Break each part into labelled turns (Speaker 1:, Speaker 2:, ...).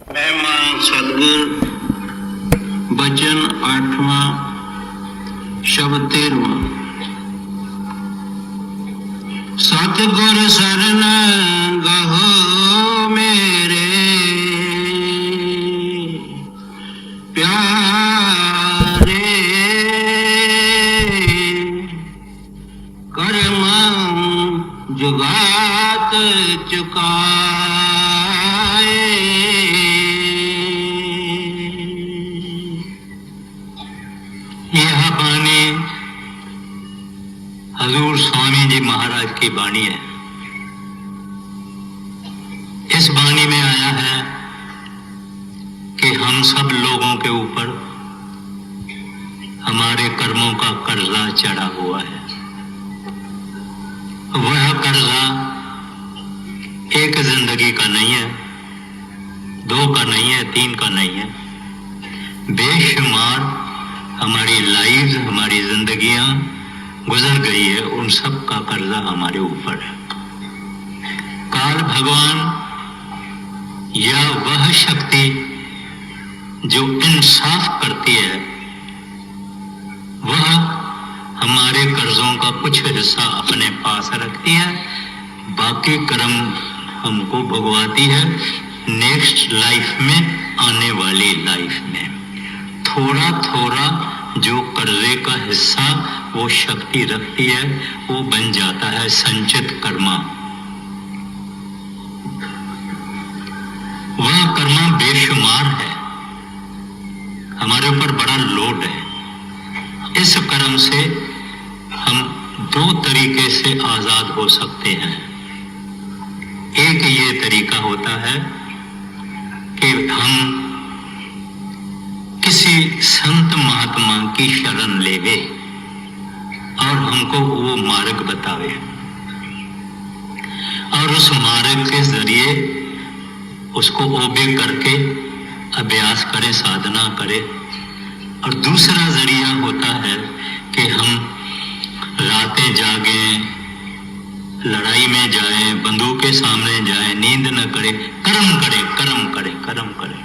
Speaker 1: रहमान सदगुर वचन 8वां शब्द 13वां। सतगुर शरण गहो मेरे प्यारे, कर्म जुगात चुकाए। यह बानी हजूर स्वामी जी महाराज की बाणी है। इस बाणी में आया है कि हम सब लोगों के ऊपर हमारे कर्मों का कर्जा चढ़ा हुआ है। वह कर्जा एक जिंदगी का नहीं है, 2 का नहीं है, 3 का नहीं है, बेशुमार हमारी लाइफ, हमारी जिंदगियां गुजर गई है, उन सब का कर्जा हमारे ऊपर है। काल भगवान या वह शक्ति जो इंसाफ करती है, वह हमारे कर्जों का कुछ हिस्सा अपने पास रखती है, बाकी कर्म हमको भुगवाती है नेक्स्ट लाइफ में, आने वाली लाइफ में। थोड़ा थोड़ा जो कर्जे का हिस्सा वो शक्ति रखती है, वो बन जाता है संचित कर्मा। वह कर्मा बेशुमार है, हमारे ऊपर बड़ा लोड है। इस कर्म से हम 2 तरीके से आजाद हो सकते हैं। एक ये तरीका होता है कि हम किसी संत महात्मा की शरण लेवे और हमको वो मार्ग बतावे, और उस मार्ग के जरिए उसको ओबे करके अभ्यास करें, साधना करें। और दूसरा जरिया होता है कि हम रातें जागें, लड़ाई में जाएं, बंदूक के सामने जाएं, नींद न करें, कर्म करें, कर्म करें, कर्म करें।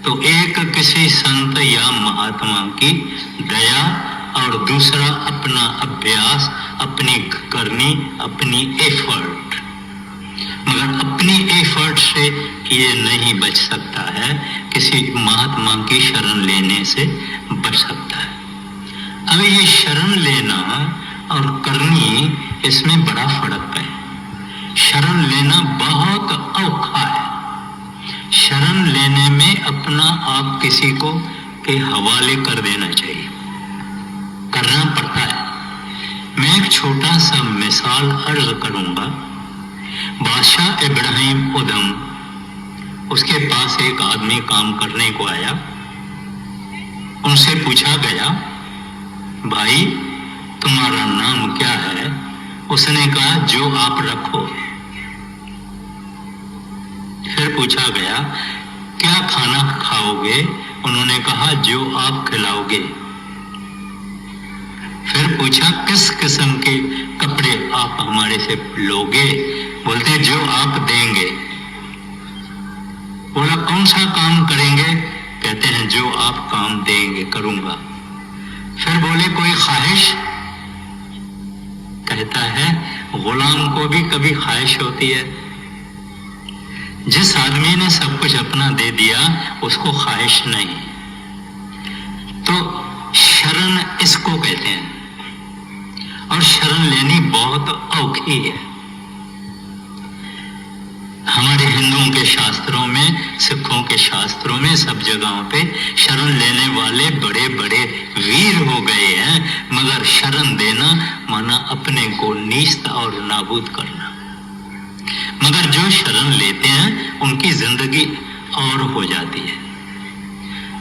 Speaker 1: तो एक किसी संत या महात्मा की दया, और दूसरा अपना अभ्यास, अपनी करनी, अपनी एफर्ट। मगर अपनी एफर्ट से ये नहीं बच सकता है, किसी महात्मा की शरण लेने से बच सकता है। अब ये शरण लेना और करनी, इसमें बड़ा फर्क है। शरण लेना बहुत औखा है। शरण लेने में अपना आप किसी को के हवाले कर देना चाहिए, करना पड़ता है। मैं एक छोटा सा मिसाल अर्ज करूंगा। बादशाह इब्राहिम उदम, उसके पास एक आदमी काम करने को आया। उनसे पूछा गया, भाई तुम्हारा नाम क्या है? उसने कहा, जो आप रखो। फिर पूछा गया, क्या खाना खाओगे? उन्होंने कहा, जो आप खिलाओगे। फिर पूछा, किस किस्म के कपड़े आप हमारे से लोगे? बोलते, जो आप देंगे। बोला, कौन सा काम करेंगे? कहते हैं, जो आप काम देंगे करूंगा। फिर बोले, कोई ख्वाहिश? कहता है, गुलाम को भी कभी ख्वाहिश होती है। जिस आदमी ने सब कुछ अपना दे दिया, उसको ख्वाहिश नहीं। तो शरण इसको कहते हैं, और शरण लेनी बहुत औखी है। हमारे हिंदुओं के शास्त्रों में, सिखों के शास्त्रों में, सब जगहों पे शरण लेने वाले बड़े बड़े वीर हो गए हैं। मगर शरण देना माना अपने को नीच और नाबूद करना। मगर जो शरण लेते हैं उनकी जिंदगी और हो जाती है।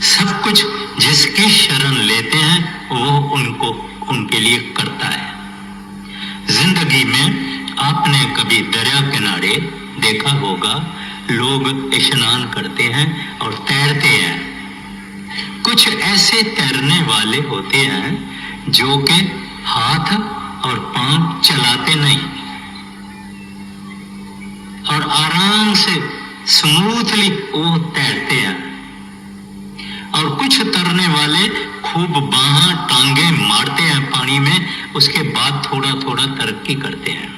Speaker 1: सब कुछ जिसकी शरण लेते हैं वो उनको, उनके लिए करता है। जिंदगी में आपने कभी दरिया किनारे देखा होगा, लोग स्नान करते हैं और तैरते हैं। कुछ ऐसे तैरने वाले होते हैं जो कि हाथ और पांव चलाते नहीं और आराम से स्मूथली वो तैरते हैं, और कुछ तरने वाले खूब बाਹਾਂ टांगे मारते हैं पानी में, उसके बाद थोड़ा थोड़ा तरक्की करते हैं।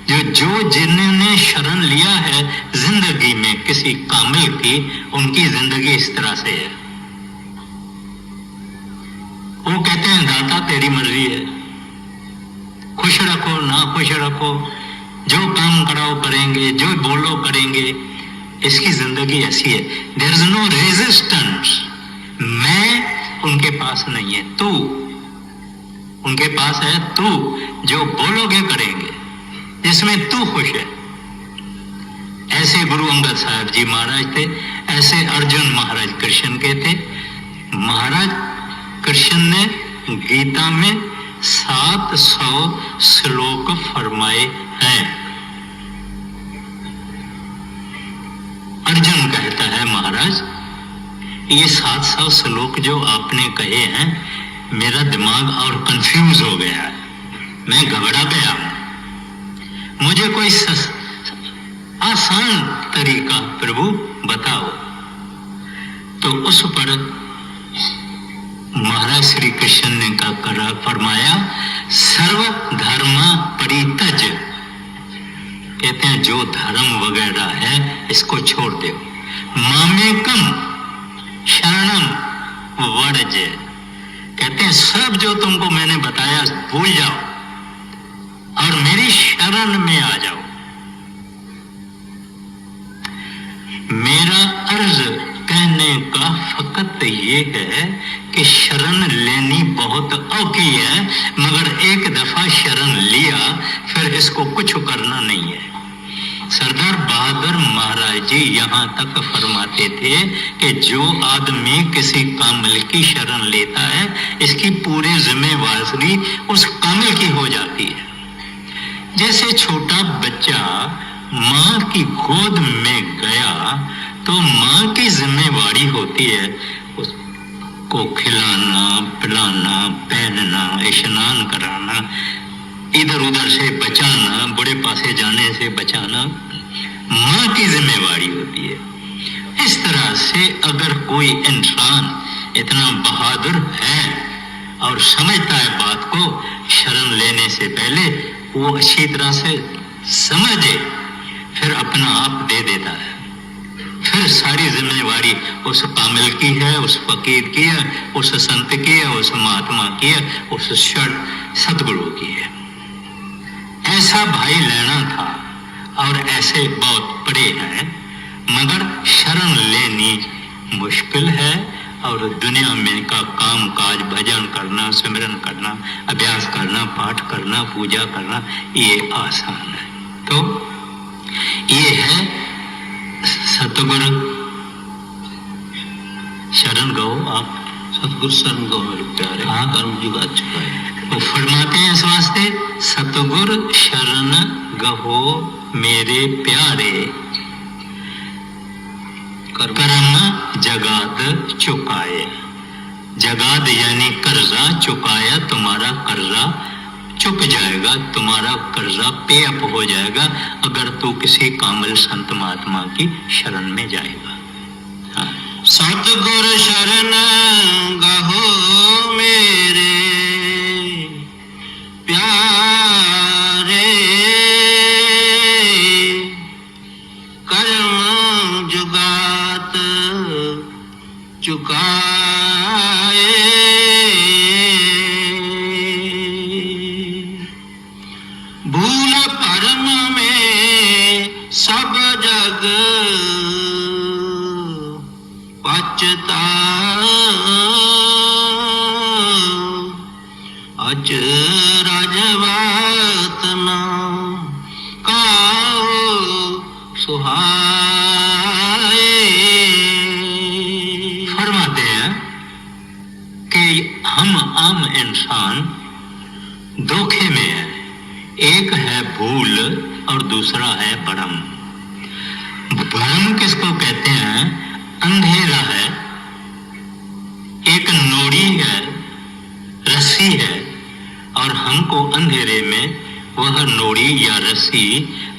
Speaker 1: जो जिन्होंने शरण लिया है जिंदगी में किसी कामिल की, उनकी जिंदगी इस तरह से है। वो कहते हैं दाता तेरी मर्जी है, खुश रखो ना खुश रखो, जो काम कराओ करेंगे, जो बोलो करेंगे। इसकी जिंदगी ऐसी है, देयर इज नो रेजिस्टेंस। मैं उनके पास नहीं है, तू उनके पास है, तू जो बोलोगे करेंगे, जिसमें तू खुश है। ऐसे गुरु अंगद साहब जी महाराज थे, ऐसे अर्जुन महाराज कृष्ण के थे। महाराज कृष्ण ने गीता में 700 श्लोक फरमाए हैं। अर्जुन कहता है महाराज ये 700 श्लोक जो आपने कहे हैं, मेरा दिमाग और कंफ्यूज हो गया है, मैं घबरा गया हूं, मुझे कोई आसान तरीका प्रभु बताओ। तो उस पर महाराज श्री कृष्ण ने का फरमाया, सर्व धर्म परित्यज, कहते हैं जो धर्म वगैरह है इसको छोड़ दो। मामेकम शरणम वर्ज, कहते हैं सब जो तुमको मैंने बताया भूल जाओ और मेरी शरण में आ जाओ। मेरा अर्ज कहने का फकत ये है कि शरण लेनी बहुत औखी है, मगर एक दफा शरण लिया फिर इसको कुछ करना नहीं है। सरदार बहादुर महाराज जी यहाँ तक फरमाते थे कि जो आदमी किसी कामिल की शरण लेता है, इसकी पूरी जिम्मेवारी उस कामिल की हो जाती है। जैसे छोटा बच्चा माँ की गोद में गया तो माँ की जिम्मेवारी होती है उसको खिलाना, पिलाना, पहनना, स्नान कराना, इधर उधर से बचाना, बड़े पासे जाने से बचाना, माँ की जिम्मेवारी होती है। इस तरह से अगर कोई इंसान इतना बहादुर है और समझता है बात को, शरण लेने से पहले वो अच्छी तरह से समझे, फिर अपना आप दे देता है। फिर सारी जिम्मेवारी उस कामिल की है, उस फकीर की है, उस संत की है, उस महात्मा की है, उस सतगुरु की है। ऐसा भाई लेना था और ऐसे बहुत पड़े हैं, मगर शरण लेनी मुश्किल है और दुनिया में का काम काज, भजन करना, सिमरन करना, अभ्यास करना, पाठ करना, पूजा करना, ये आसान है। तो ये है सतगुरु शरण गो। आप
Speaker 2: सतगुरु शरण गो मेरे प्यारे, कर्म जुगा चुका है।
Speaker 1: वो फरमाते हैं इस वास्ते, सतगुरु शरण गहो मेरे प्यारे, कर्म जगाद चुकाए। जगाद यानी कर्जा, चुकाया तुम्हारा कर्जा चुक जाएगा, तुम्हारा कर्जा पे अप हो जाएगा अगर तू किसी कामिल संत महात्मा की शरण में जाएगा। हाँ।
Speaker 2: सतगुर शरण गहो मेरे प्यारे, कर्म जुगात चुकाए। भूल परम में सब जग पछताए, अच राजवात ना काओ सुहाए।
Speaker 1: फरमाते हैं कि हम आम इंसान धोखे में है। एक है भूल और दूसरा है भ्रम। भ्रम किसको कहते हैं? अंधेरा है, एक नोड़ी है, रस्सी है, और हमको अंधेरे में वह नोड़ी या रस्सी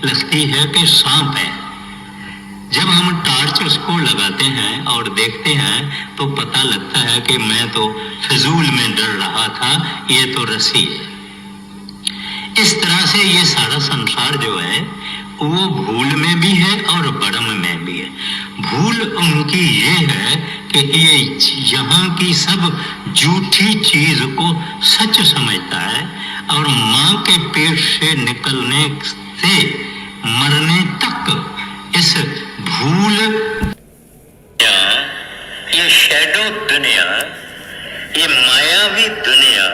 Speaker 1: लगती है कि सांप है। जब हम टार्च उसको लगाते हैं और देखते हैं तो पता लगता है कि मैं तो फिजूल में डर रहा था, ये तो रस्सी है। इस तरह से ये सारा संसार जो है वो भूल में भी है और भ्रम में भी है। भूल उनकी ये है कि ये यहाँ की सब झूठी चीज को सच समझता है और माँ के पेट से निकलने से मरने तक इस भूल, ये शैडो दुनिया, ये मायावी दुनिया,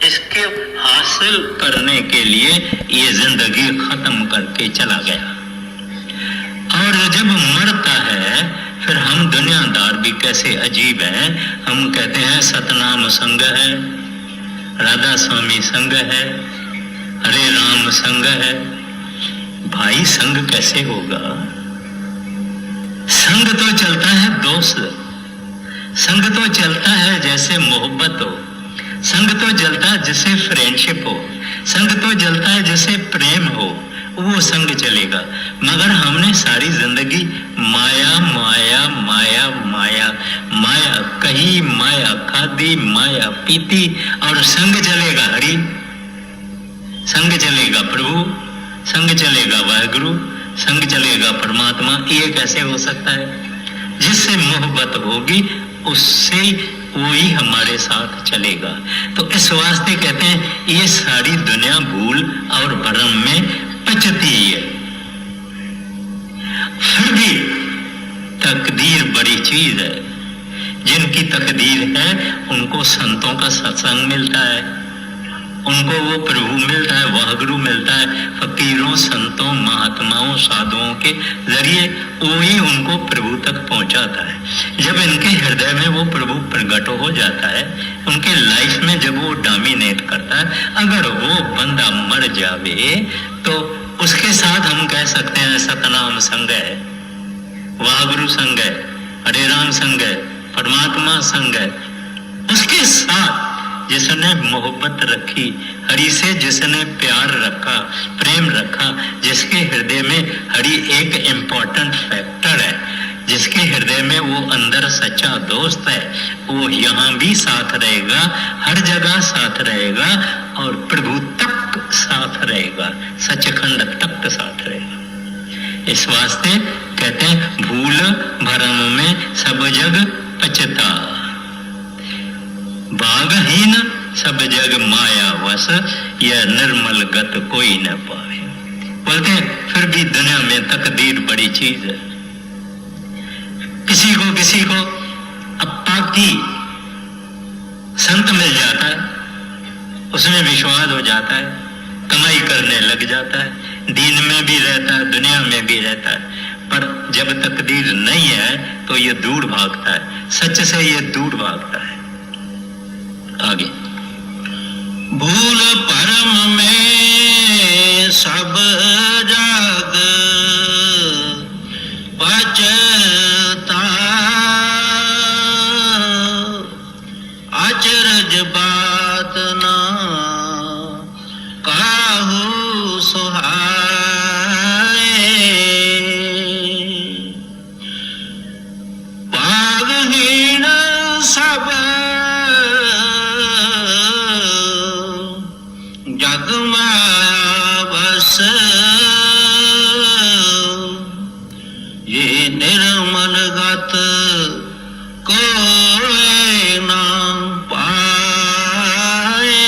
Speaker 1: इसके हासिल करने के लिए ये जिंदगी खत्म करके चला गया। और जब मरता है फिर हम दुनियादार भी कैसे अजीब हैं। हम कहते हैं सतनाम संग है, राधा स्वामी संग है, हरे राम संग है। भाई संग कैसे होगा? संग तो चलता है दोस्त, संग तो चलता है जैसे मोहब्बत हो, संग तो जलता है जैसे फ्रेंडशिप हो, संग तो जलता है जैसे प्रेम हो, वो संग चलेगा। मगर हमने सारी जिंदगी माया माया माया माया माया कही, माया खादी, माया पीती, और संग चलेगा हरि, संग चलेगा प्रभु, संग चलेगा वाहिगुरु, संग चलेगा परमात्मा। ये कैसे हो सकता है? जिससे मोहब्बत होगी उससे वही हमारे साथ चलेगा। तो इस वास्ते कहते हैं ये सारी दुनिया भूल और भ्रम में पचती है। फिर भी तकदीर बड़ी चीज है। जिनकी तकदीर है उनको संतों का सत्संग मिलता है, उनको वो प्रभु मिलता है, वाहिगुरु मिलता है। फकीरों, संतों, महात्माओं, साधुओं के जरिए वही उनको प्रभु तक पहुंचाता है। जब इनके हृदय में वो प्रभु प्रकट हो जाता है, उनके लाइफ में जब वो डोमिनेट करता है, अगर वो बंदा मर जावे तो उसके साथ हम कह सकते हैं सतनाम संग है, वाहिगुरु संग है, हरे राम संग है, परमात्मा संग है। उसके साथ जिसने मोहब्बत रखी, हरि से जिसने प्यार रखा, प्रेम रखा, जिसके हृदय में हरि एक इम्पोर्टेंट फैक्टर है, जिसके हृदय में वो अंदर सच्चा दोस्त है, वो यहाँ भी साथ रहेगा, हर जगह साथ रहेगा और प्रभु तक साथ रहेगा, सचखंड तक साथ रहेगा। इस वास्ते कहते हैं भूल भरम में सब जग पचता, भागहीन सब जग माया वश, यह निर्मल गत कोई न पावे। बोलते हैं फिर भी दुनिया में तकदीर बड़ी चीज है। किसी को अपाकी संत मिल जाता है, उसमें विश्वास हो जाता है, कमाई करने लग जाता है, दीन में भी रहता है, दुनिया में भी रहता है। पर जब तकदीर नहीं है तो ये दूर भागता है, सच से ये दूर भागता है। आगे
Speaker 2: भूल परम में सब जग पचता, अचरज बात ना काहू सुहाए, भागहीन सब जग माया बस, ये निर्मल गत कोई ना पाए।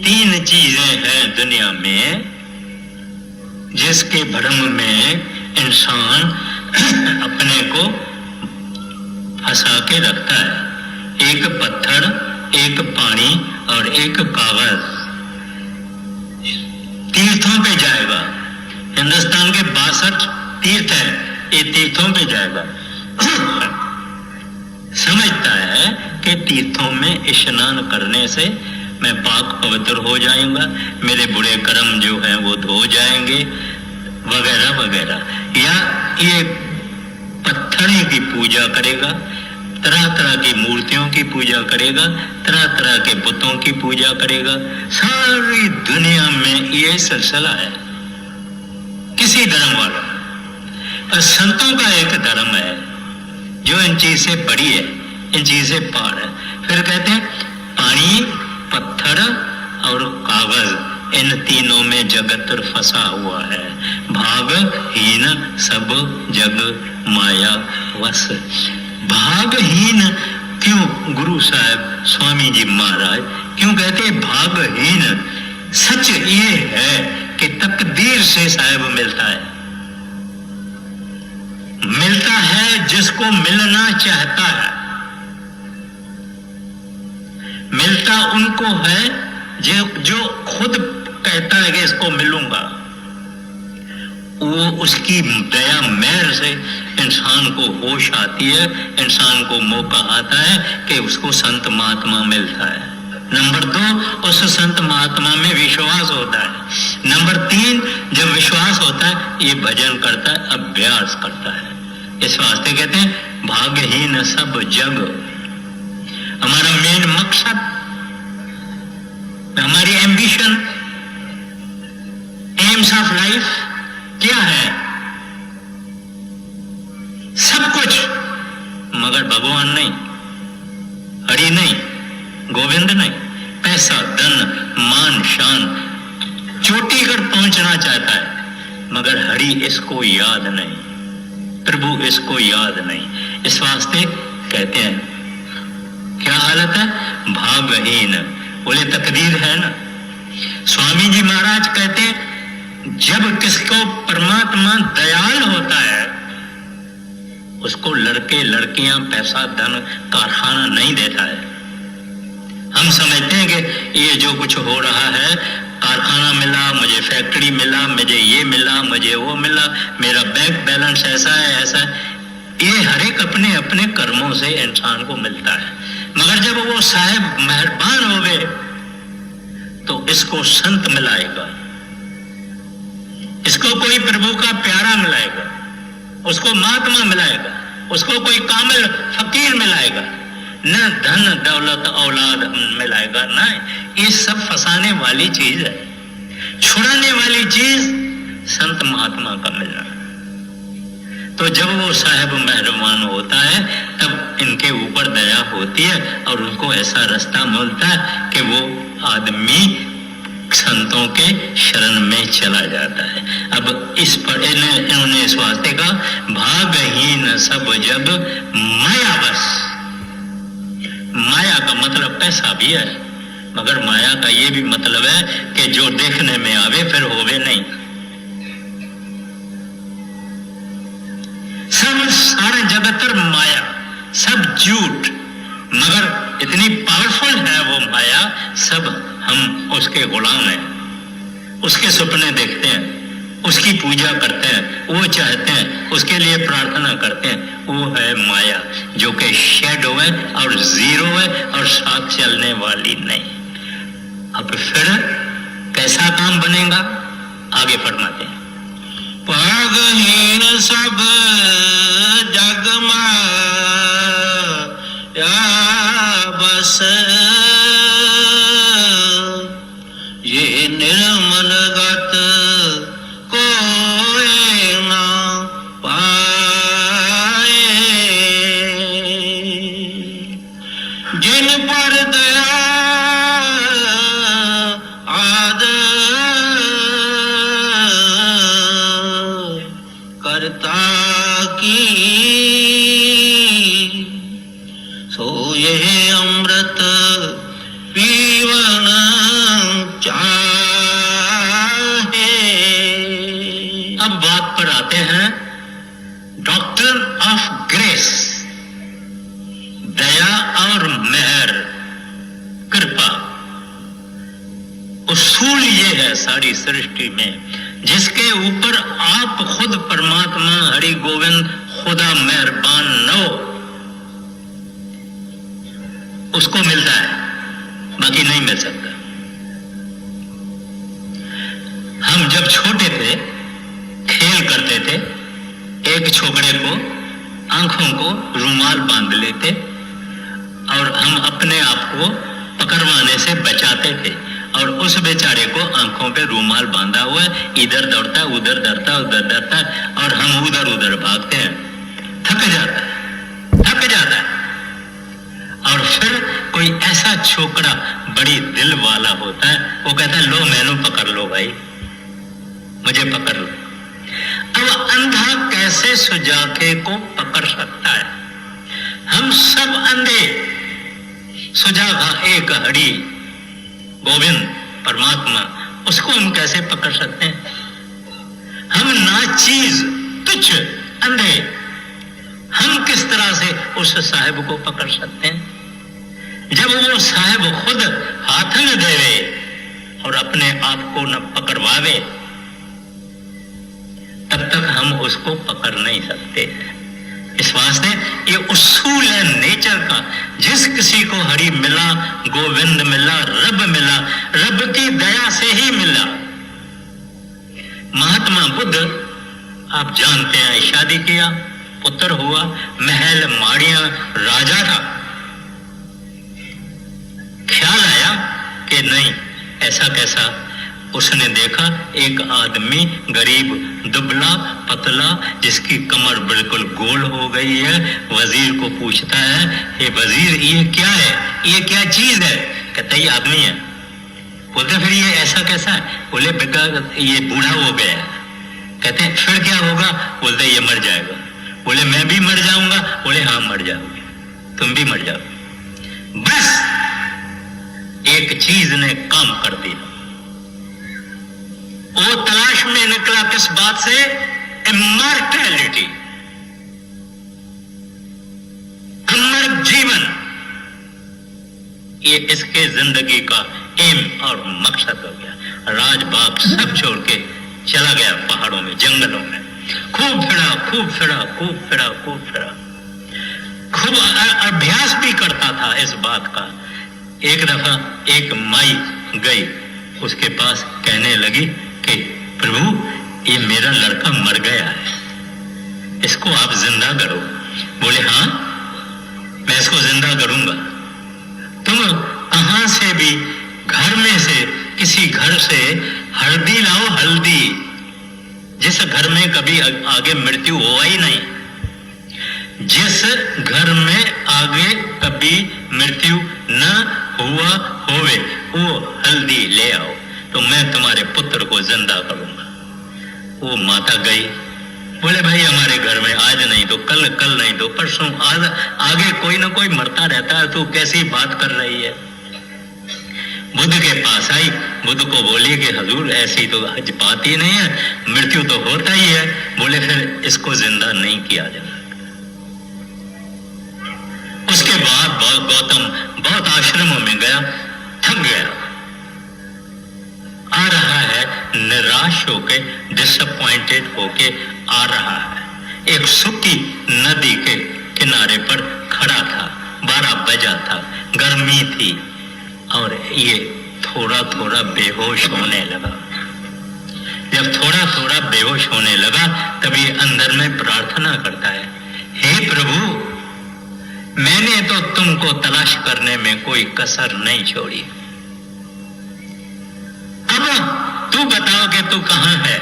Speaker 1: तीन चीजें हैं दुनिया में जिसके भ्रम में इंसान अपने को फंसा के रखता है। एक पत्थर, एक पानी और एक कागज। तीर्थों पे जाएगा, हिंदुस्तान के 62 तीर्थ हैं, ये तीर्थों पे जाएगा। समझता है कि तीर्थों में स्नान करने से मैं पाक पवित्र हो जाऊंगा, मेरे बुरे कर्म जो हैं वो धो जाएंगे, वगैरह वगैरह। या ये पत्थरों की पूजा करेगा, तरह तरह की मूर्तियों की पूजा करेगा, तरह तरह के बुतों की पूजा करेगा। सारी दुनिया में ये सिलसिला है, किसी धर्म वाला। और संतों का एक धर्म है जो इन चीज से बड़ी है, इन चीज से पार है। फिर कहते हैं पानी, पत्थर और कागज, इन तीनों में जगत फंसा हुआ है। भागहीन सब जग माया वश। भागहीन क्यों गुरु साहब स्वामी जी महाराज क्यों कहते हैं भागहीन? सच ये है कि तकदीर से साहब मिलता है, मिलता है जिसको मिलना चाहता है। मिलता उनको है जो खुद कहता है कि इसको मिलूंगा। वो उसकी दया मेहर से इंसान को होश आती है, इंसान को मौका आता है कि उसको संत महात्मा मिलता है। नंबर 2, उस संत महात्मा में विश्वास होता है। नंबर 3, जब विश्वास होता है ये भजन करता है, अभ्यास करता है। इस वास्ते कहते हैं भाग्यहीन सब जग। हमारा मेन मकसद, हमारी एम्बिशन, एम्स ऑफ लाइफ क्या है? सब कुछ, मगर भगवान नहीं, हरि नहीं, गोविंद नहीं। पैसा, धन, मान, शान, चोटी पर पहुंचना चाहता है, मगर हरि इसको याद नहीं, प्रभु इसको याद नहीं। इस वास्ते कहते हैं क्या हालत है? भागहीन। बोले तकदीर है ना। स्वामी जी महाराज कहते हैं जब किसको परमात्मा दयाल होता है उसको लड़के लड़कियां, पैसा, धन, कारखाना नहीं देता है। हम समझते हैं कि ये जो कुछ हो रहा है, कारखाना मिला, मुझे फैक्ट्री मिला, मुझे ये मिला, मुझे वो मिला, मेरा बैंक बैलेंस ऐसा है, ऐसा है। ये हर एक अपने अपने कर्मों से इंसान को मिलता है। मगर जब वो साहब मेहरबान हो गए तो इसको संत मिलाएगा, इसको कोई प्रभु का प्यारा मिलाएगा, उसको महात्मा मिलाएगा, उसको कोई कामिल फकीर मिलाएगा, न धन दौलत औलाद मिलाएगा। ना, ये सब फंसाने वाली चीज है। छुड़ाने वाली चीज संत महात्मा का मिलना। तो जब वो साहब मेहरबान होता है तब इनके ऊपर दया होती है और उनको ऐसा रास्ता मिलता है कि वो आदमी संतों के शरण में चला जाता है। अब इस पर इन्होंने इस वास्ते का भागहीन सब जग माया बस। माया का मतलब पैसा भी है, मगर माया का ये भी मतलब है कि जो देखने में आवे फिर होवे नहीं। सब सारे जगतर माया, सब झूठ, मगर इतनी पावरफुल है वो माया, सब हम उसके गुलाम हैं। उसके सपने देखते हैं, उसकी पूजा करते हैं, वो चाहते हैं, उसके लिए प्रार्थना करते हैं। वो है माया जो कि शैडो है और जीरो है और साथ चलने वाली नहीं। अब फिर कैसा काम बनेगा आगे फरमाते हैं।
Speaker 2: भागहीन सब जग माया बस, ये निर्मल गत कोई ना पाए, जिन पर दया करता की, सो ये अमृत पीवन चाहे।
Speaker 1: अब बात पर आते हैं डॉक्ट्रिन ऑफ ग्रेस, दया और मेहर, कृपा। उसूल ये है सारी सृष्टि में जिसके ऊपर आप खुद परमात्मा हरि गोविंद खुदा मेहरबान न हो उसको मिलता है, बाकी नहीं मिल सकता। हम जब छोटे थे खेल करते थे, एक छोकरे को आंखों को रुमाल बांध लेते और हम अपने आप को पकड़वाने से बचाते थे और उस बेचारे को आंखों पे रूमाल बांधा हुआ है, इधर दौड़ता उधर दौड़ता उधर दौड़ता, और हम उधर उधर भागते हैं। थक जाता है। और फिर कोई ऐसा छोकरा बड़ी दिल वाला होता है, वो कहता है लो मैनू पकड़ लो भाई, मुझे पकड़ लो। अब अंधा कैसे सुजाके को पकड़ सकता है? हम सब अंधे, सुजागा एक हरि गोविंद परमात्मा, उसको हम कैसे पकड़ सकते हैं? हम नाचीज तुच्छ अंधे, हम किस तरह से उस साहिब को पकड़ सकते हैं? जब वो साहिब खुद हाथ न देवे और अपने आप को न पकड़वावे, तब तक हम उसको पकड़ नहीं सकते। इस वास्ते ये उसूल है नेचर का। जिस किसी को हरि मिला, गोविंद मिला, रब मिला, रब की दया से ही मिला। महात्मा बुद्ध आप जानते हैं, शादी किया, पुत्र हुआ, महल माड़ियां, राजा था। ख्याल आया कि नहीं ऐसा कैसा, उसने देखा एक आदमी गरीब दुबला पतला जिसकी कमर बिल्कुल गोल हो गई है, वजीर को पूछता है, ये वजीर ये क्या है, ये क्या चीज है? कहता ये आदमी है। बोलते फिर ये ऐसा कैसा है? बोले बेटा ये बूढ़ा हो गया है। कहते फिर क्या होगा? बोलते ये मर जाएगा। बोले मैं भी मर जाऊंगा? बोले हाँ मर जाओगे, तुम भी मर जाओगे। बस एक चीज ने काम कर दिया। वो तलाश में निकला किस बात से? इमॉर्टैलिटी, अमर जीवन। ये इसके जिंदगी का एम और मकसद हो गया। राजबाग सब छोड़ के चला गया पहाड़ों में, जंगलों में। खूब फिरा, खूब अभ्यास भी करता था इस बात का। एक दफा एक माई गई उसके पास, कहने लगी कि प्रभु ये मेरा लड़का मर गया है, इसको आप जिंदा करो। बोले हाँ मैं इसको जिंदा करूंगा। तुम कहां से भी घर में से किसी घर से हल्दी लाओ, हल्दी, जिस घर में कभी आगे मृत्यु हुआ ही नहीं, जिस घर में आगे कभी मृत्यु न हुआ होवे, वो हल्दी ले आओ तो मैं तुम्हारे पुत्र को जिंदा करूंगा। वो माता गई, बोले भाई हमारे घर में आज नहीं तो कल, कल नहीं तो परसों, आज आगे कोई ना कोई मरता रहता है, तू कैसी बात कर रही है? बुद्ध के पास आई, बुद्ध को बोली कि हजूर ऐसी तो आज बात ही नहीं है, मृत्यु तो होता ही है। बोले फिर इसको जिंदा नहीं किया जाए। उसके बाद गौतम बहुत आश्रमों में गया, थक गया, आ रहा है निराश होके, डिसअपॉइंटेड होके आ रहा है। एक सूखी नदी के किनारे पर खड़ा था, 12 बजा था, गर्मी थी और ये थोड़ा थोड़ा बेहोश होने लगा। जब थोड़ा थोड़ा बेहोश होने लगा तभी अंदर में प्रार्थना करता है, हे प्रभु मैंने तो तुमको तलाश करने में कोई कसर नहीं छोड़ी, अब तू बताओ कि तू कहां है,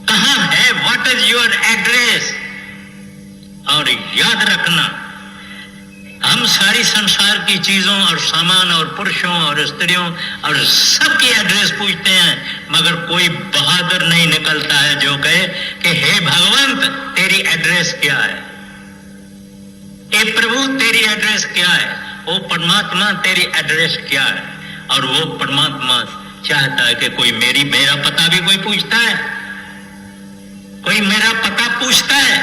Speaker 1: कहां है, व्हाट इज योर एड्रेस? और याद रखना हम सारी संसार की चीजों और सामान और पुरुषों और स्त्रियों और सबकी एड्रेस पूछते हैं, मगर कोई बहादुर नहीं निकलता है जो कहे कि हे भगवंत तेरी एड्रेस क्या है, हे प्रभु तेरी एड्रेस क्या है, ओ परमात्मा तेरी एड्रेस क्या है। और वो परमात्मा चाहता है कि कोई मेरा पता भी कोई पूछता है, कोई मेरा पता पूछता है,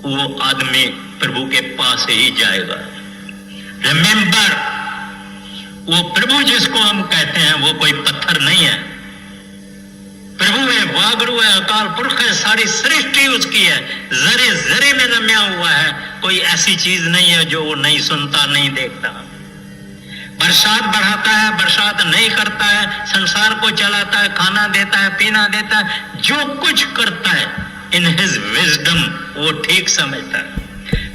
Speaker 1: वो आदमी प्रभु के पास ही जाएगा। रिमेंबर, वो प्रभु जिसको हम कहते हैं वो कोई पत्थर नहीं है, प्रभु है, वागरू है, अकाल पुरख है, सारी सृष्टि उसकी है, जरे जरे में रम्या हुआ है, कोई ऐसी चीज नहीं है जो वो नहीं सुनता नहीं देखता। बरसात बढ़ाता है, बरसात नहीं करता है, संसार को चलाता है, खाना देता है, पीना देता है, जो कुछ करता है इन हिज विजडम वो ठीक समझता है।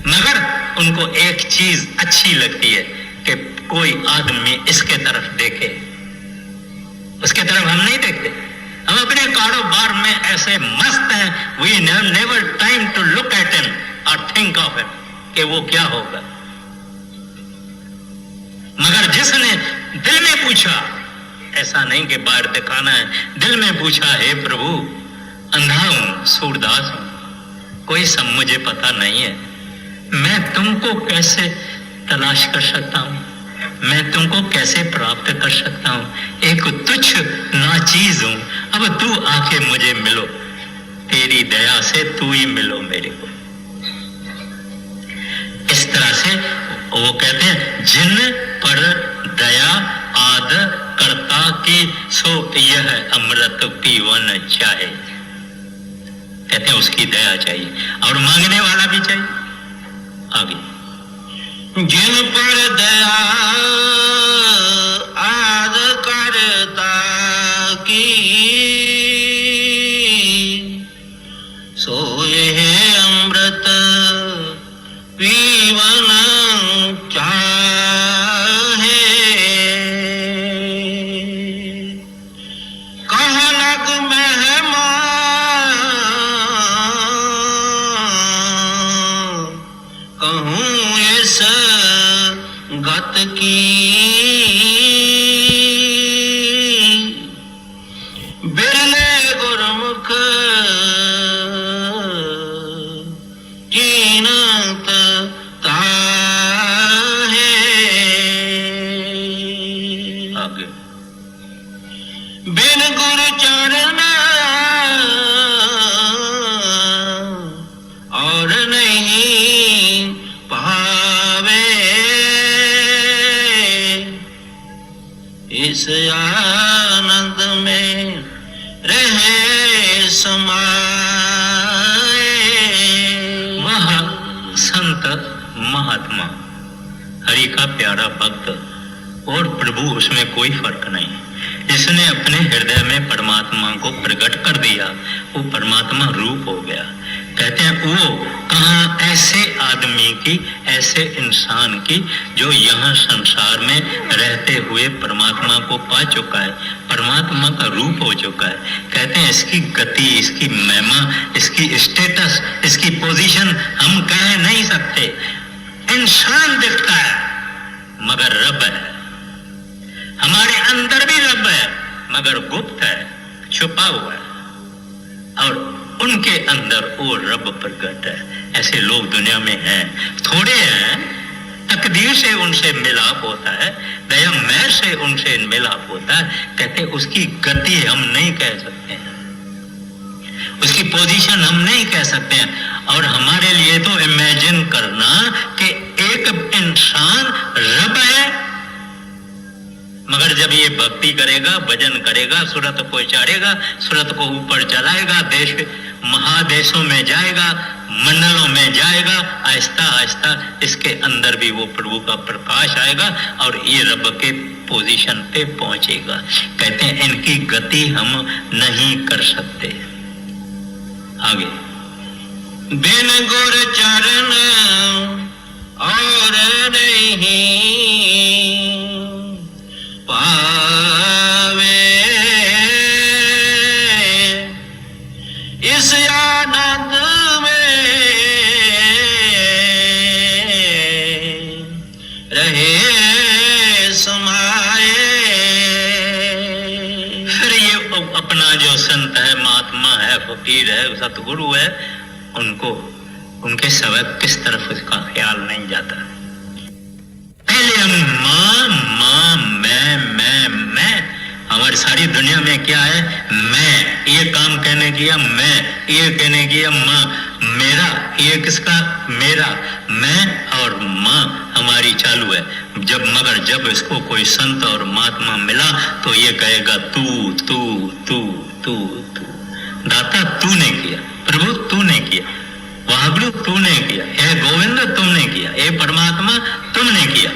Speaker 1: मगर उनको एक चीज अच्छी लगती है, कि कोई आदमी इसके तरफ देखे, उसके तरफ हम नहीं देखते। हम अपने कारोबार में ऐसे मस्त हैं, we never time to look at him और थिंक ऑफ हिम कि वो क्या होगा। मगर जिसने दिल में पूछा, ऐसा नहीं कि बाहर दिखाना है, दिल में पूछा, हे प्रभु अंधा हूं, सूरदास हूं, कोई सब मुझे पता नहीं है, मैं तुमको कैसे तलाश कर सकता हूं, मैं तुमको कैसे प्राप्त कर सकता हूं, एक तुच्छ नाचीज हूं, अब तू आके मुझे मिलो, तेरी दया से तू ही मिलो मेरे को। इस तरह से वो कहते हैं, जिन पर दया आद करता की सो यह अमृत पीवन चाहे। कहते हैं उसकी दया चाहिए और मांगने वाला भी चाहिए। आगे,
Speaker 2: जिन पर दया आद करता की सो यह अमृत पीवन चाहे। कहलक मेहमान कहूँ इस गत की, बिरले गुरमुख कीनत ताहे।
Speaker 1: आगे,
Speaker 2: बिन गुर चरण और नहीं पावे, इस आनंद में रहे समाए।
Speaker 1: वह संत महात्मा हरि का प्यारा भक्त और प्रभु, उसमें कोई फर्क नहीं। इसने अपने हृदय में परमात्मा को प्रकट कर दिया, वो परमात्मा रूप हो गया। कहते हैं वो कहाँ ऐसे आदमी की, ऐसे इंसान की जो यहाँ संसार में रहते हुए परमात्मा को पा चुका है, परमात्मा का रूप हो चुका है। कहते हैं इसकी गति, इसकी महिमा, इसकी स्टेटस, इसकी पोजीशन हम कह नहीं सकते। इंसान दिखता है मगर रब है, हमारे अंदर भी रब है मगर गुप्त है, छुपा हुआ है, और उनके अंदर वो रब प्रकट है। ऐसे लोग दुनिया में हैं, थोड़े हैं, तकदीर से उनसे मिलाप होता है, दया मैं से उनसे मिलाप होता है। कहते उसकी गति हम नहीं कह सकते हैं, उसकी पोजीशन हम नहीं कह सकते हैं। और हमारे लिए तो इमेजिन करना कि एक इंसान रब है, मगर जब ये भक्ति करेगा, भजन करेगा, सूरत को चारेगा, सूरत को ऊपर चलाएगा, देश महादेशों में जाएगा, मंडलों में जाएगा, आहिस्ता आहिस्ता इसके अंदर भी वो प्रभु का प्रकाश आएगा और ये रब के पोजीशन पे पहुंचेगा। कहते हैं इनकी गति हम नहीं कर सकते। आगे,
Speaker 2: बिन गुर चरण और नहीं पावे, इस आनंद में रहे समाए।
Speaker 1: फिर ये अपना जो संत है, महात्मा है, फकीर है, सतगुरु है, उनको उनके सबक किस तरफ उसका ख्याल नहीं जाता। पहले हम माँ माँ मैं, हमारी सारी दुनिया में क्या है, मैं, ये काम कहने किया मैं, ये कहने किया माँ, मेरा, ये किसका, मेरा, मैं और माँ हमारी चालू है। मगर जब इसको कोई संत और महात्मा मिला तो ये कहेगा तू तू तू तू तू। दाता तूने किया, प्रभु तूने किया, वाहगुरु तूने किया, हे गोविंद तुमने किया, हे परमात्मा तुमने किया।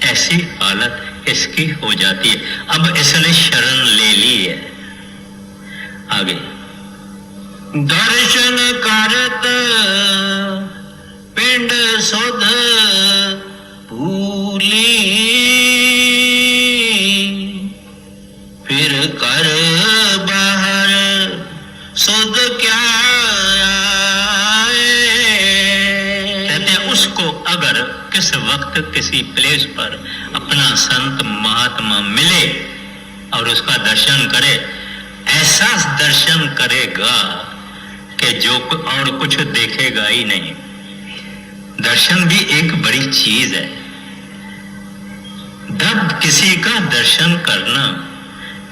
Speaker 1: ऐसी हालत इसकी हो जाती है। अब इसने शरण ले ली है। आगे,
Speaker 2: दर्शन करत पिंड सुध भूली,
Speaker 1: वक्त किसी प्लेस पर अपना संत महात्मा मिले और उसका दर्शन करे, ऐसा दर्शन करेगा कि जो और कुछ देखेगा ही नहीं। दर्शन भी एक बड़ी चीज है। जब किसी का दर्शन करना,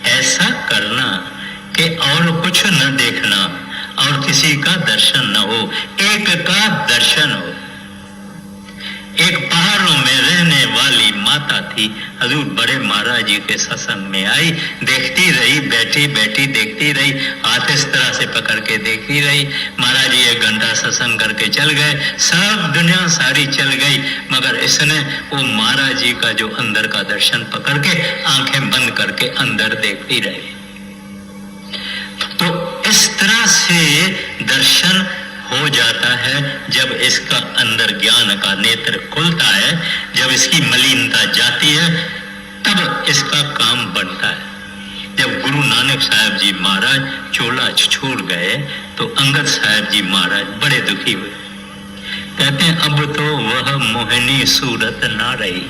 Speaker 1: ऐसा करना कि और कुछ न देखना और किसी का दर्शन न हो, एक का दर्शन हो। एक पहाड़ों में रहने वाली माता थी, हजूर बड़े महाराज जी के सत्संग में आई, देखती रही, बैठी बैठी देखती रही, हाथ इस तरह से पकड़ के देखती रही। महाराज जी 1 घंटा सत्संग करके चल गए, सब दुनिया सारी चल गई, मगर इसने वो महाराज जी का जो अंदर का दर्शन पकड़ के आंखें बंद करके अंदर देखती रही। तो इस तरह से दर्शन हो जाता है जब इसका अंदर ज्ञान का नेत्र खुलता है, जब इसकी मलिनता जाती है, तब इसका काम बनता है। जब गुरु नानक साहब जी महाराज चोला छोड़ गए तो अंगद साहब जी महाराज बड़े दुखी हुए। कहते हैं अब तो वह मोहिनी सूरत ना रही,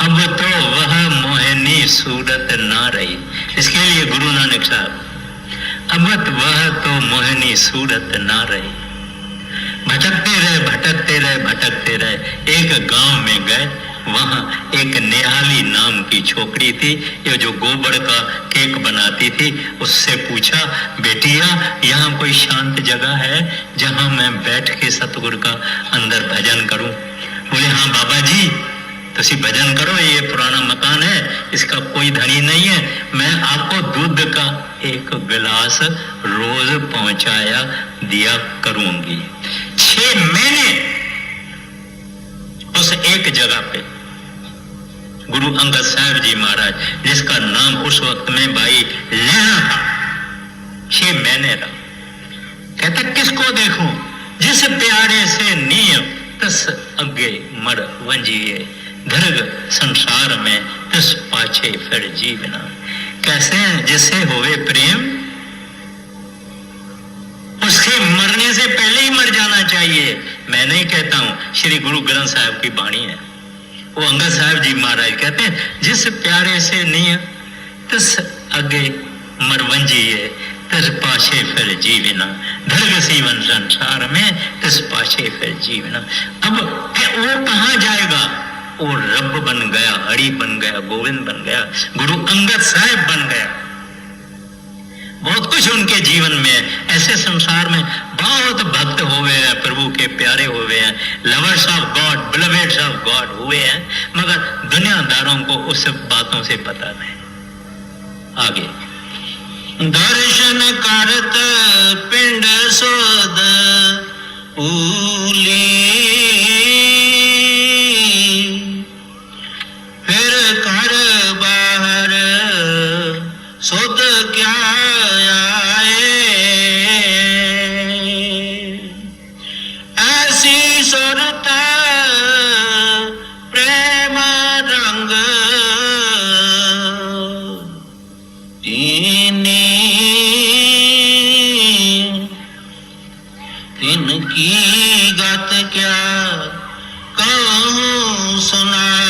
Speaker 1: अब तो वह मोहिनी सूरत ना रही। इसके लिए गुरु नानक साहब, अब वह तो मोहिनी सूरत ना रही। भटकते रहे भटकते रहे भटकते रहे। एक गांव में गए, वहां एक नेहाली नाम की छोकरी थी, ये जो गोबर का केक बनाती थी। उससे पूछा, बेटिया यहाँ कोई शांत जगह है जहां मैं बैठ के सतगुरु का अंदर भजन करूं? बोले हाँ बाबा जी, तुसी भजन करो, ये पुराना मकान है, इसका कोई धनी नहीं है, मैं आपको दूध का 1 गिलास रोज पहुंचाया दिया करूंगी। 6 महीने उस एक जगह पे गुरु अंगद साहब जी महाराज, जिसका नाम उस वक्त में भाई लेना था, 6 महीने रहा। कहता किसको देखूं, जिस प्यारे से नीय तस अगे मर वंजिए, धर्ग संसार में तस पाछे फिर जीवना। कैसे जिससे होवे प्रेम, उसके मरने से पहले ही मर जाना चाहिए। मैं नहीं कहता हूं, श्री गुरु ग्रंथ साहब की वाणी है। वो अंगद साहब जी महाराज कहते हैं, जिस प्यारे से निय तस अगे मरवंजिए, तस पाछे फिर जीवना, धर्ग सीवन संसार में तस पाछे फिर जीवना। अब वो कहां जाएगा? वो रब बन गया, हरि बन गया, गोविंद बन गया, गुरु अंगद साहब बन गया। बहुत कुछ उनके जीवन में, ऐसे संसार में बहुत भक्त हुए हैं, प्रभु के प्यारे हुए हैं, lovers of God, बिलवेड्स of God हुए हैं, मगर दुनियादारों को उस बातों से पता नहीं। आगे
Speaker 2: दर्शन करत पिंड सोद उली, फिर घर बाहर सुध क्या आए, ऐसी सुरत प्रेम रंग तिनकी गत क्या कहूँ सुनाए।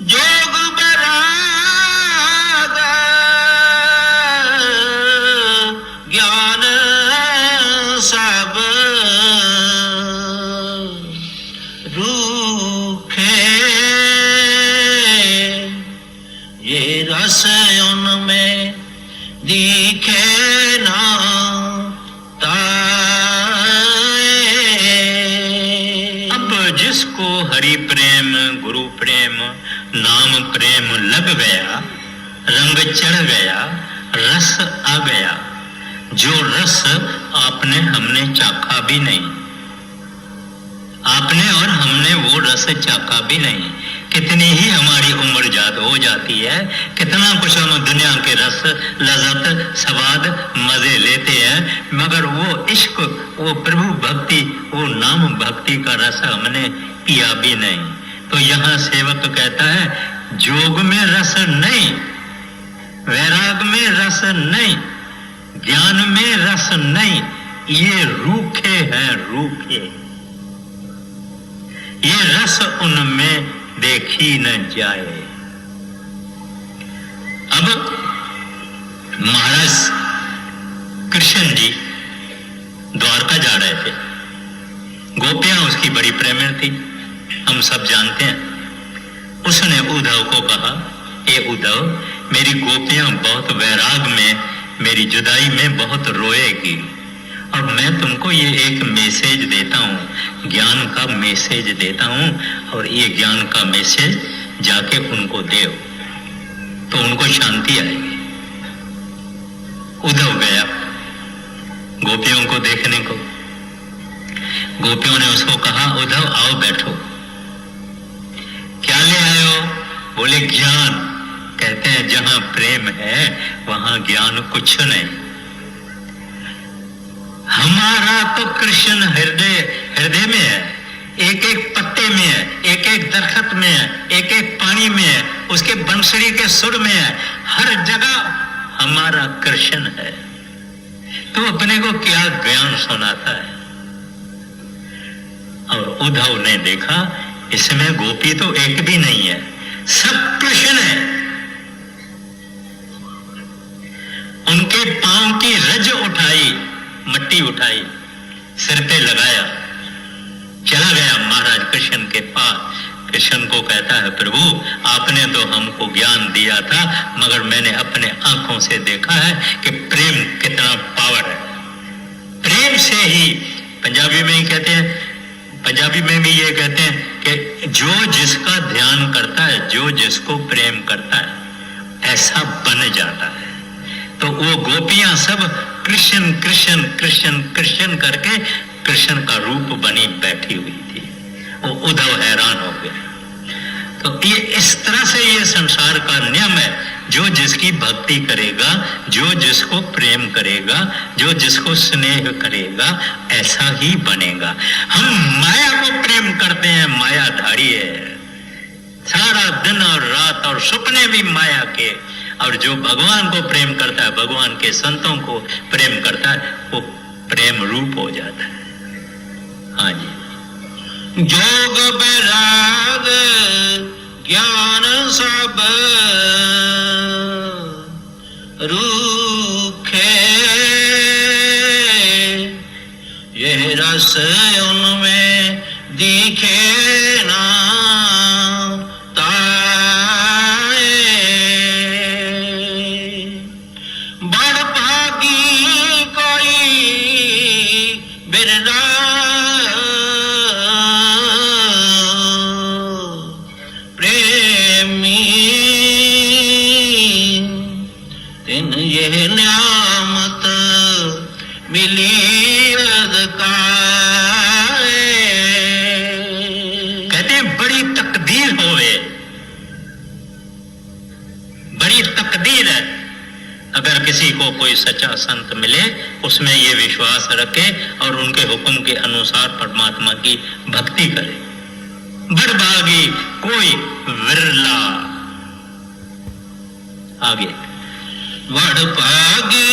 Speaker 2: जोग बराग ज्ञान सब रूखे, ये रस उनमें दिखे ना ताए।
Speaker 1: अब जिसको हरि प्रेम, गुरु प्रेम, नाम प्रेम लग गया, रंग चढ़ गया, रस आ गया, जो रस आपने हमने चाखा भी नहीं, आपने और हमने वो रस चाखा भी नहीं। कितनी ही हमारी उम्र जात हो जाती है, कितना कुछ हम दुनिया के रस, लज्जत, स्वाद, मजे लेते हैं, मगर वो इश्क, वो प्रभु भक्ति, वो नाम भक्ति का रस हमने पिया भी नहीं। तो यहाँ सेवक कहता है, जोग में रस नहीं, वैराग में रस नहीं, ज्ञान में रस नहीं, ये रूखे हैं रूखे, ये रस उनमें देखी न जाए। अब महाराज कृष्ण जी द्वारका जा रहे थे, गोपियां उसकी बड़ी प्रेमिण थी, हम सब जानते हैं। उसने उद्धव को कहा, ए उद्धव, मेरी गोपियां बहुत वैराग में, मेरी जुदाई में बहुत रोएगी, और मैं तुमको ये एक मैसेज देता हूँ, ज्ञान का मैसेज देता हूँ, और ये ज्ञान का मैसेज जाके उनको दे, तो उनको शांति आएगी। उद्धव गया गोपियों को देखने को। गोपियों ने उसको कहा, उद्धव आओ बैठो। क्या ले आए हो? बोले ज्ञान। कहते हैं जहां प्रेम है वहां ज्ञान कुछ नहीं। हमारा तो कृष्ण हृदय हृदय में है, एक एक पत्ते में है, एक एक दरख्त में है, एक एक पानी में है, उसके बंसुरी के सुर में है, हर जगह हमारा कृष्ण है। तो अपने को क्या ज्ञान सुनाता है? और उद्धव ने देखा इसमें गोपी तो एक भी नहीं है, सब कृष्ण है। उनके पांव की रज उठाई, मट्टी उठाई, सिर पे लगाया, चला गया महाराज कृष्ण के पास। कृष्ण को कहता है, प्रभु आपने तो हमको ज्ञान दिया था, मगर मैंने अपने आंखों से देखा है कि प्रेम कितना पावर है। प्रेम से ही, पंजाबी में ही कहते हैं, पंजाबी में भी ये कहते हैं कि जो जिसका ध्यान करता है, जो जिसको प्रेम करता है, ऐसा बन जाता है। तो वो गोपियां सब कृष्ण कृष्ण कृष्ण कृष्ण करके कृष्ण का रूप बनी बैठी हुई थी। वो उद्धव हैरान हो गया। तो ये इस तरह से ये संसार का नियम है, जो जिसकी भक्ति करेगा, जो जिसको प्रेम करेगा, जो जिसको स्नेह करेगा, ऐसा ही बनेगा। हम माया को प्रेम करते हैं, मायाधारी है, सारा दिन और रात और सपने भी माया के। और जो भगवान को प्रेम करता है, भगवान के संतों को प्रेम करता है, वो प्रेम रूप हो जाता है। हाँ जी।
Speaker 2: जोग बैराग ज्ञान सब रूखे, ये रस उनमें दिखे ना ताए। बड़ भागी कोई बिरला ये न्यामत मिली अदकाए।
Speaker 1: कहते हैं बड़ी तकदीर होवे, बड़ी तकदीर है। अगर किसी को कोई सच्चा संत मिले, उसमें ये विश्वास रखे और उनके हुक्म के अनुसार परमात्मा की भक्ति करे। बड़भागी कोई विरला। आगे,
Speaker 2: वड़भागी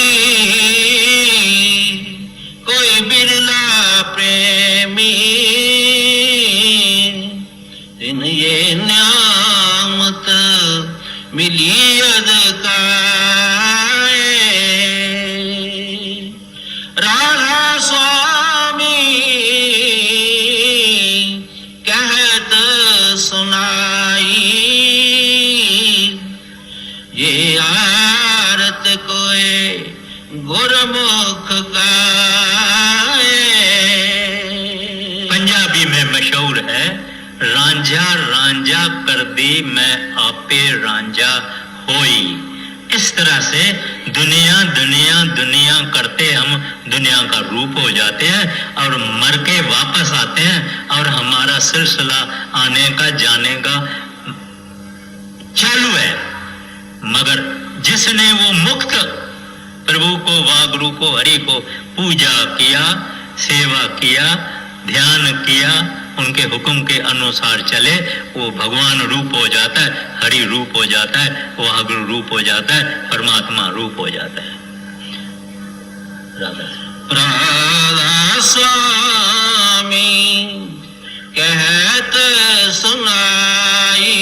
Speaker 2: कोई बिरला प्रेमी, इन ये न्यामत मिली अदकाए। राधा स्वामी कहत सुनाई, ये आरत कोई गुरमुख गाए।
Speaker 1: पंजाबी में मशहूर है, रांझा रांझा कर दी मैं आपे रांझा होई। इस तरह से दुनिया दुनिया दुनिया करते हम दुनिया का रूप हो जाते हैं और मर के वापस आते हैं, और हमारा सिलसिला आने का जाने का चालू है। मगर जिसने वो मुक्त प्रभु को, वागुरु को, हरि को पूजा किया, सेवा किया, ध्यान किया, उनके हुक्म के अनुसार चले, वो भगवान रूप हो जाता है, हरि रूप हो जाता है, वागुरु रूप हो जाता है, परमात्मा रूप हो जाता है। राधा
Speaker 2: स्वामी कहत सुनाई,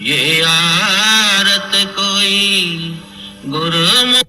Speaker 2: ये आरत कोई गुरमुख